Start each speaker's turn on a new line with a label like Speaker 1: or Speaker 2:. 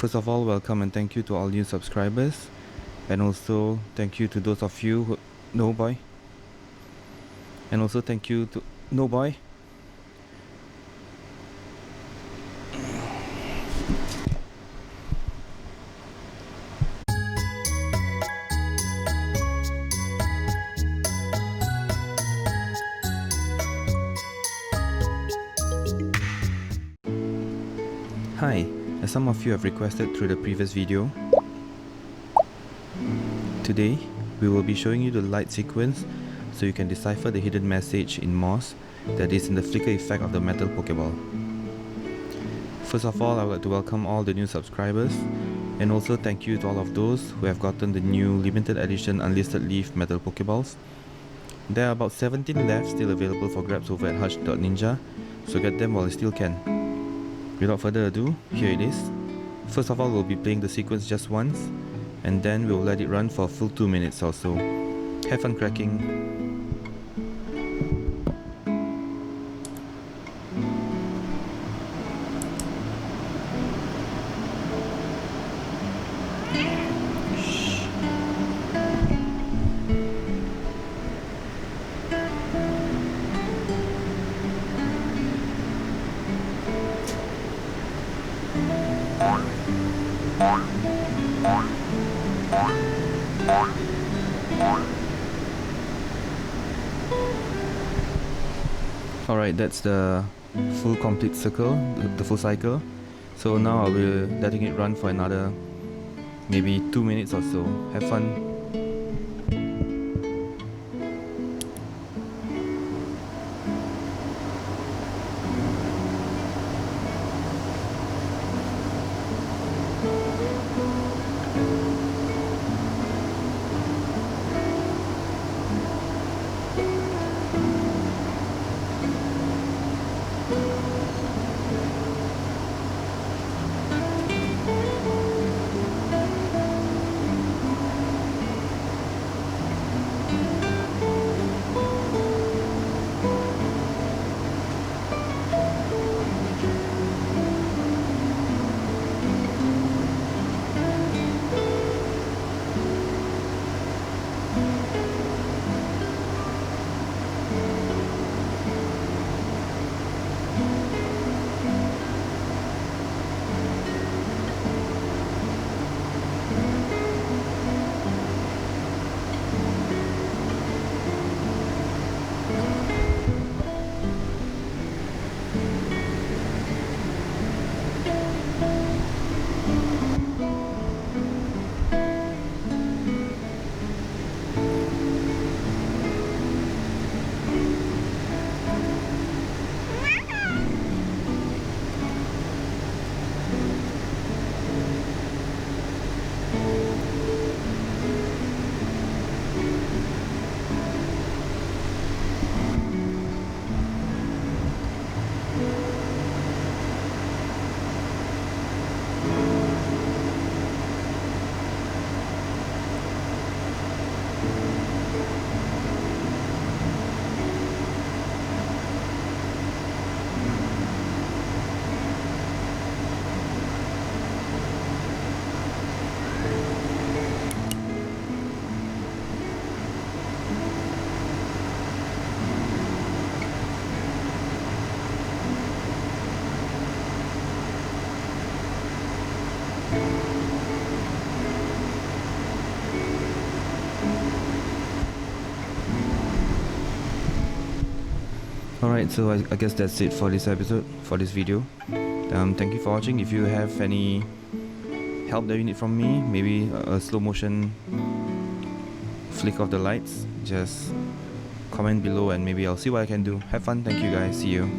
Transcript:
Speaker 1: First of all, welcome and thank you to all new subscribers, and also thank you to those of you who no boy, and also thank you to no boy. Hi, as some of you have requested through the previous video, today we will be showing you the light sequence so you can decipher the hidden message in moss that is in the flicker effect of the metal Pokeball. First of all, I would like to welcome all the new subscribers and also thank you to all of those who have gotten the new limited edition UnlistedLeaf Metal Pokeballs. There are about 17 left still available for grabs over at hush.ninja, so get them while you still can. Without further ado, here it is. First of all, we'll be playing the sequence just once, and then we'll let it run for a full 2 minutes or so. Have fun cracking! Alright, that's the full complete circle, the full cycle. So now I'll be letting it run for another maybe 2 minutes or so. Have fun. Alright, so I guess that's it for this episode, for this video. Thank you for watching. If you have any help that you need from me, maybe a slow motion flick of the lights, just comment below and maybe I'll see what I can do. Have fun, thank you guys, see you.